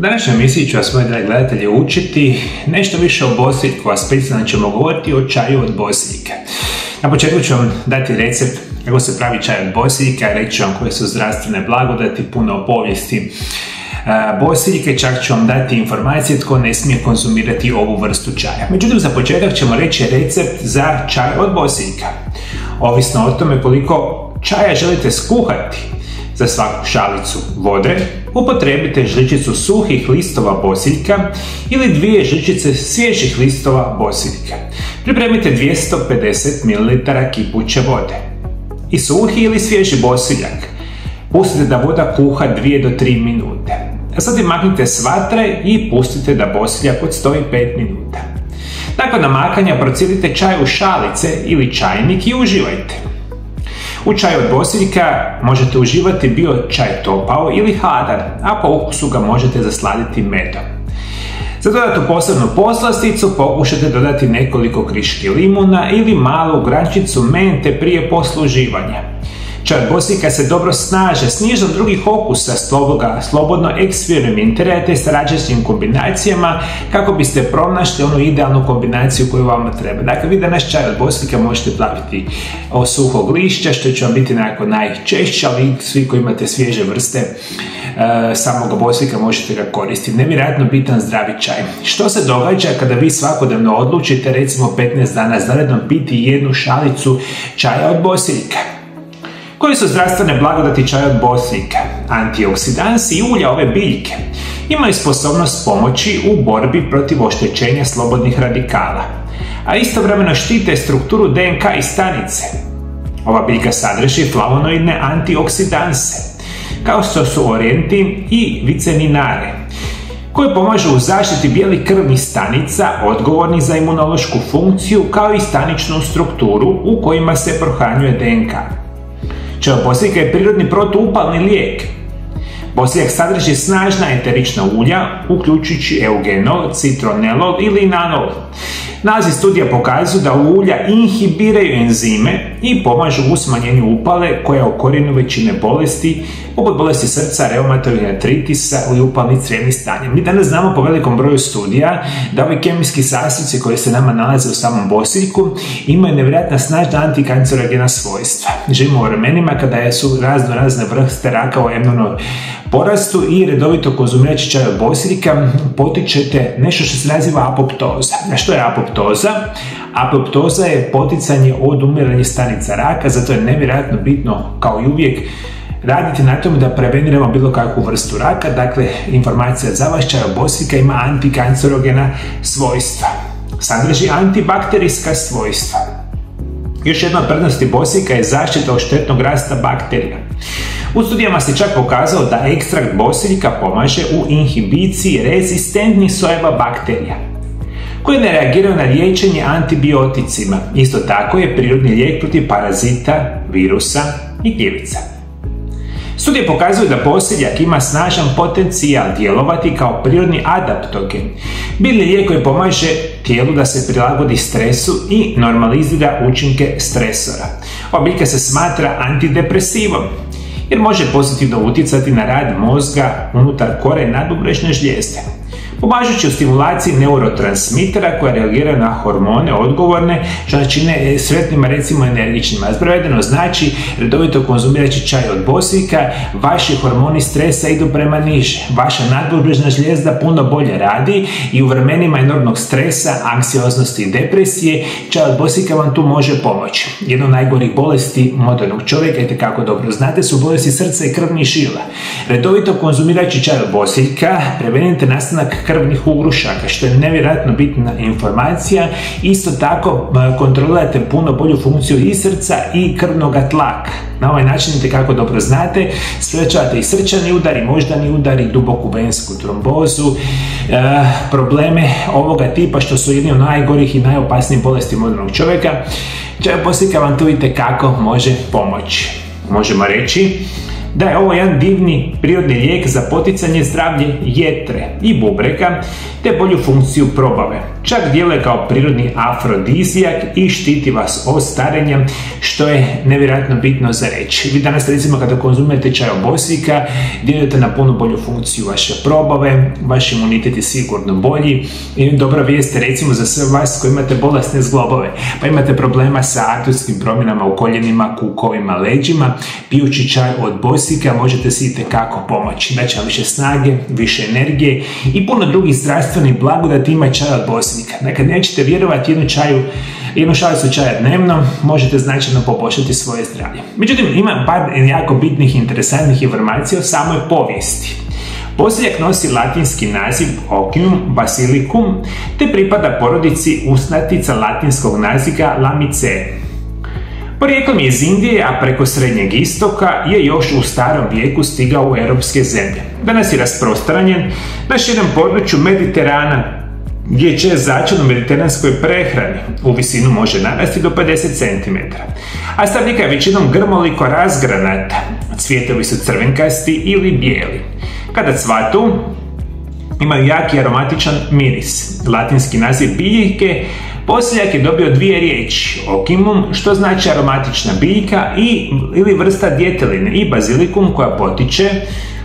današnjoj emisiji ću vas, moji dragi gledatelji, učiti nešto više o bosiljku, a specijalno ćemo govoriti o čaju od bosiljka. Na početku ću vam dati recept kako se pravi čaj od bosiljka, reći ću vam koje su zdravstvene blagodati, puno o povijesti bosiljke, čak ću vam dati informacije tko ne smije konzumirati ovu vrstu čaja. Međutim, za početak ćemo reći recept za čaj od bosiljka. Ovisno o tome koliko čaja želite skuhati, za svaku šalicu vode upotrijebite žličicu suhih listova bosiljka ili 2 žličice svježih listova bosiljka. Pripremite 250 ml kipuće vode. I suhi ili svježi bosiljak pustite da voda kuha 2 do 3 minute. A sad maknite s vatre i pustite da bosiljak odstoji 5 minuta. Nakon namakanja procijedite čaj u šalice ili čajnik i uživajte. U čaju od bosiljka možete uživati bio čaj topao ili hladan, a po ukusu ga možete zasladiti medom. Za dodatnu posebnu poslasticu pokušajte dodati nekoliko kriški limuna ili malu grančicu mente prije posluživanja. Čaj od bosiljka se dobro snaže s nizom drugih okusa, slobodno eksperimentirajte s različitim kombinacijama kako biste pronašli onu idealnu kombinaciju koju vama treba. Dakle, vi danas čaj od bosiljka možete plaviti od suhog lišća, što će vam biti nekako najčešće, ali svi koji imate svježe vrste samog bosiljka možete ga koristiti. Nevjerojatno bitan zdravi čaj. Što se događa kada vi svakodnevno odlučite, recimo 15 dana zaredom, piti jednu šalicu čaja od bosiljka? Koje su zdravstvene blagodati čaja od bosiljka? Antioksidansi i ulja ove biljke imaju sposobnost pomoći u borbi protiv oštećenja slobodnih radikala, a istovremeno štite strukturu DNK i stanice. Ova biljka sadrži flavonoidne antioksidanse, kao što su orijentin i viceninare, koji pomažu u zaštiti bijelih krvnih stanica odgovornih za imunološku funkciju, kao i staničnu strukturu u kojima se prohranjuje DNK. Čaj od bosiljka je prirodni protuupalni lijek. Bosiljak sadrži snažna eterična ulja, uključujući eugenol, citronelol i linanol. Nalazi studija pokazuju da ulja inhibiraju enzime i pomažu u smanjenju upale koja je u korijenu većine bolesti, poput bolesti srca, reumatoidnog artritisa ili upalnih crijevnih stanja. Mi danas znamo po velikom broju studija da ovi kemijski sastojci koji se nama nalaze u samom bosiljku imaju nevjerojatna snažna antikancerogena svojstva. Živimo u vremenima kada su razne vrste raka u enormnom porastu i redovito konzumirajući čaj od bosiljka potičete nešto što se naziva apoptoza. A što je apoptoza? Apoptoza je poticanje od umiranja stanica raka, zato je nevjerojatno bitno, kao i uvijek, raditi na tome da preveniramo bilo kakvu vrstu raka. Dakle, informacija za vas, čaj od bosiljka ima antikancerogena svojstva. Sadrži antibakterijska svojstva. Još jedna od prednosti bosiljka je zaštita od štetnog rasta bakterija. U studijama se čak pokazalo da ekstrakt bosiljka pomaže u inhibiciji rezistentnih sojeva bakterija, koje ne reagiraju na liječenje antibioticima. Isto tako je prirodni lijek protiv parazita, virusa i gljivica. Studije pokazuju da bosiljak ima snažan potencijal djelovati kao prirodni adaptogen, biljni lijek koji pomaže tijelu da se prilagodi stresu i normalizira učinke stresora. Ova biljka se smatra antidepresivom, jer može pozitivno utjecati na rad mozga unutar kore nadbubrežne žlijezde, pomažući u stimulaciji neurotransmitera koja reagiraju na hormone odgovorne što nas čine sretnima, recimo energičnima. Prevedeno znači, redovito konzumirajući čaj od bosiljka, vaši hormoni stresa idu prema niže, vaša nadbubrežna žlijezda puno bolje radi i u vremenima enormnog stresa, anksioznosti i depresije čaj od bosiljka vam tu može pomoći. Jedna od najgorih bolesti modernog čovjeka, itekako dobro znate, su bolesti srca i krvnih žila. Redovito konzumirajući čaj od bosiljka prevenite nastanak krvnih ugrušaka, što je nevjerojatno bitna informacija. Isto tako kontrolirate puno bolju funkciju i srca i krvnog tlaka. Na ovaj način, kako dobro znate, sprečavate i srčani udar, i moždani udar, i duboku vensku trombozu, probleme ovoga tipa što su jedni od najgorih i najopasnijih bolesti modernog čovjeka. Čaj od bosiljka vam tu itekako može pomoći. Možemo reći da je ovo jedan divni prirodni lijek za poticanje zdravlje jetre i bubrega te bolju funkciju probave. Čak djeluje kao prirodni afrodizijak i štiti vas od starenja, što je nevjerojatno bitno za reći. Vi danas recimo kada konzumirate čaj od bosiljka djelujete na puno bolju funkciju vaše probave, vaš imunitet je sigurno bolji i dobra vijest recimo za sve vas koji imate bolesne zglobove, pa imate problema sa artrotskim promjenama u koljenima, kukovima, leđima, pijući čaj od bosiljka možete si itekako pomoći. Znači vam više snage, više energije i puno drugih zdravstvenih blagodati ima čaj od bosiljka. Dakle, nećete vjerovati jednu šalicu čaja dnevno možete značajno poboljšati svoje zdravlje. Međutim, ima par jako bitnih i interesantnih informacija o samoj povijesti. Bosiljak nosi latinski naziv Oncium basilicum te pripada porodici usnatica latinskog naziva Lamiceae. Porijeklom je iz Indije, a preko Srednjeg istoka je još u starom vijeku stigao u europske zemlje. Danas je rasprostranjen na širem području Mediterana, gdje je čest začin u mediteranskoj prehrani, u visinu može narasti do 50 cm. A stabljika je većinom grmoliko razgranata, cvjetovi su crvenkasti ili bijeli. Kada cvatu, imaju jaki aromatičan miris. Latinski naziv biljke bosiljak je dobio dvije riječi, ocinum, što znači aromatična biljka, ili vrsta djeteline, i basilikum, koja potiče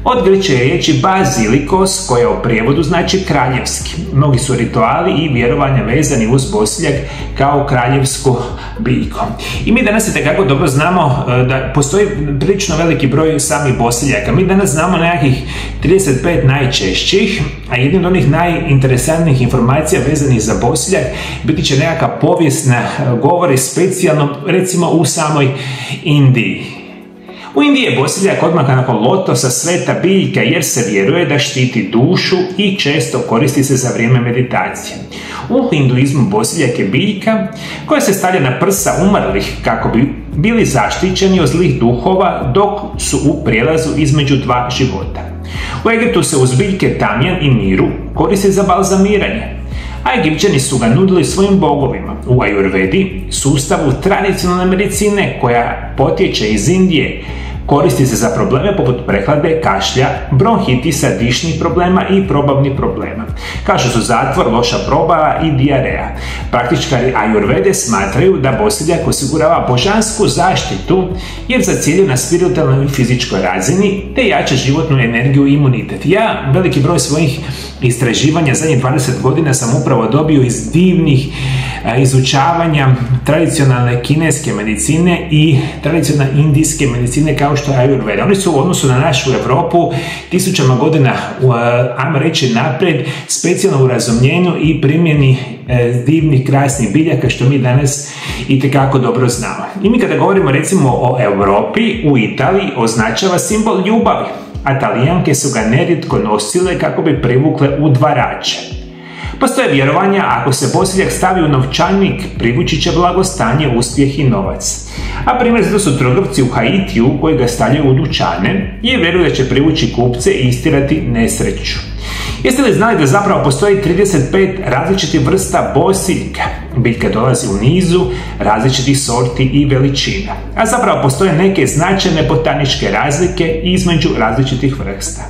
od grčke riječi basilikos, koja u prijevodu znači kraljevski. Mnogi su rituali i vjerovanja vezani uz bosiljak kao kraljevsku biljku. I mi danas itekako dobro znamo da postoji prilično veliki broj samih bosiljaka. Mi danas znamo nekakvih 35 najčešćih, a jedna od onih najinteresantnijih informacija vezanih za bosiljak biti će nekakva povijesna govori specijalno recimo u samoj Indiji. U Indiji je bosiljak odmah nakon lotosa sveta biljka jer se vjeruje da štiti dušu i često koristi se za vrijeme meditacije. U hinduizmu bosiljak je biljka koja se stavlja na prsa umrlih kako bi bili zaštićeni od zlih duhova dok su u prijelazu između dva života. U Egiptu se uz biljke tamjan i miru koristi za balzamiranje, a Egipćani su ga nudili svojim bogovima. U Ajurvedi, sustavu tradicionalne medicine koja potječe iz Indije, koristi se za probleme poput prehlade, kašlja, bronhitisa, dišnih problema i probavnih problema, kao što su zatvor, loša probava i dijareja. Praktičari Ajurvede smatraju da bosiljak osigurava božansku zaštitu jer za cilju na spiritualnoj i fizičkoj razini te jača životnu energiju i imunitet. Ja veliki broj svojih istraživanja zadnjih 20 godina sam upravo dobio iz divnih izučavanja tradicionalne kineske medicine i tradicionalne indijske medicine kao što je Ajurveda. Oni su u odnosu na našu Europu tisućama godina, ajmo reći, naprijed, specijalno u razumljenju i primjeni divnih, krasnih biljaka što mi danas itekako dobro znamo. I mi kada govorimo recimo o Europi, u Italiji označava simbol ljubavi, a Talijanke su ga nerijetko nosile kako bi privukle udvarače. Postoje vjerovanja, ako se bosiljak stavi u novčanik, privući će blagostanje, uspjeh i novac. A primjer zato su trgovci u Haitiju koji ga stavljaju u dućane i vjeruju da će privući kupce i istirati nesreću. Jeste li znali da zapravo postoji 35 različitih vrsta bosiljka? Biljka dolazi u nizu različitih sorti i veličina. A zapravo postoje neke značajne botaničke razlike između različitih vrsta.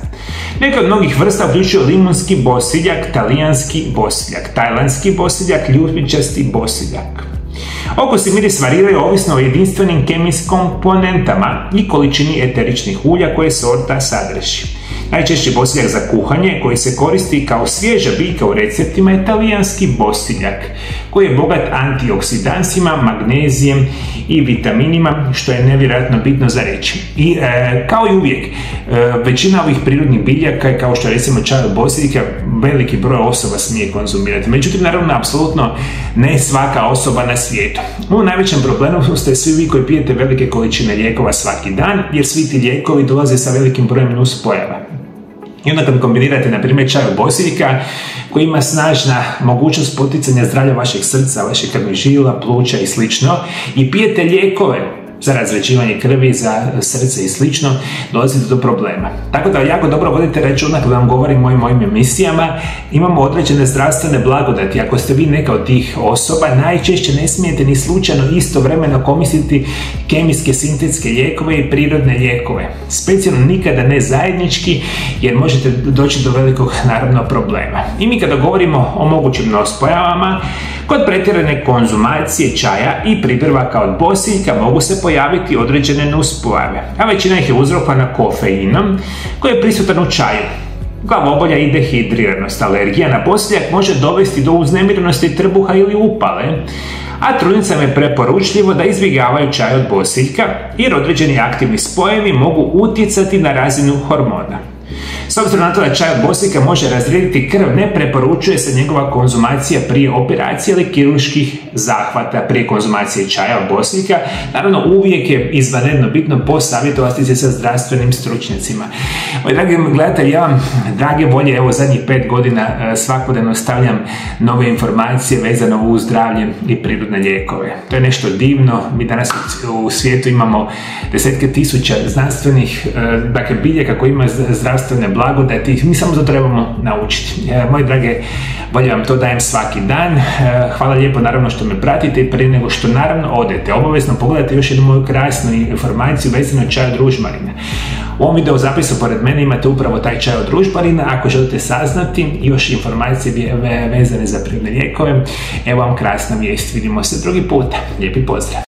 Neke od mnogih vrsta uključuju limunski bosiljak, talijanski bosiljak, tajlandski bosiljak, ljubičasti bosiljak. Okus i miris variraju ovisno o jedinstvenim kemijskim komponentama i količini eteričnih ulja koje sorta sadrži. Najčešći bosiljak za kuhanje koji se koristi kao svježa biljka u receptima je talijanski bosiljak koji je bogat antioksidansima, magnezijem i vitaminima, što je nevjerojatno bitno za reći. I kao i uvijek, većina ovih prirodnih biljaka je kao što recimo čaj od bosiljka veliki broj osoba smije konzumirati. Međutim, naravno, apsolutno ne svaka osoba na svijetu. U najvećem problemu ste svi vi koji pijete velike količine lijekova svaki dan, jer svi ti lijekovi dolaze sa velikim brojem nuspojava. I onda kad kombinirate, na primjer, čaj od bosiljka koji ima snažna mogućnost poticanja zdravlja vašeg srca, vaših krvnih žila, pluća i slično, i pijete lijekove za razređivanje krvi, za srce i slično, dolazi do problema. Tako da jako dobro vodite računa kada vam govorim o mojim emisijama, imamo određene zdravstvene blagodati. Ako ste vi neka od tih osoba, najčešće ne smijete ni slučajno istovremeno koristiti kemijske sintetske lijekove i prirodne lijekove. Specijalno nikada ne zajednički, jer možete doći do velikog naravno problema. I mi kada govorimo o mogućim nuspojavama, kod pretjerane konzumacije čaja i pripravaka od bosiljka mogu se pojaviti određene nuspojave, a većina ih je uzrokovana kofeinom koji je prisutan u čaju. Glavobolja i dehidriranost. Alergija na bosiljak može dovesti do uznemirenosti trbuha ili upale, a trudnicama je preporučljivo da izbjegavaju čaj od bosiljka jer određeni aktivni spojevi mogu utjecati na razinu hormona. S obzirom na to da čaj od bosiljka može razrediti krv, ne preporučuje se njegova konzumacija prije operacije ili kirurških zahvata prije konzumacije čaja od bosiljka. Naravno, uvijek je izvanredno bitno posavjetovati se sa zdravstvenim stručnjacima. Moji dragi gledatelji, ja vam drage volje, evo zadnjih 5 godina svakodnevno stavljam nove informacije vezano uz zdravlje i prirodne lijekove. To je nešto divno. Mi danas u svijetu imamo desetke tisuća znanstvenih biljaka koji imaju zdravstvene blagodati. Mi samo to trebamo naučiti. Moji drage, volje vam to dajem svaki dan. Hvala lijepo naravno što me pratite i prije nego što naravno odete, obavezno pogledajte još jednu moju krasnu informaciju vezano čaj od ružmarina. U ovom video zapisu pored mene imate upravo taj čaj od ružmarina. Ako želite saznati još informacije vezane za prirodne lijekove, evo vam krasna vijest. Vidimo se drugi puta. Lijepi pozdrav!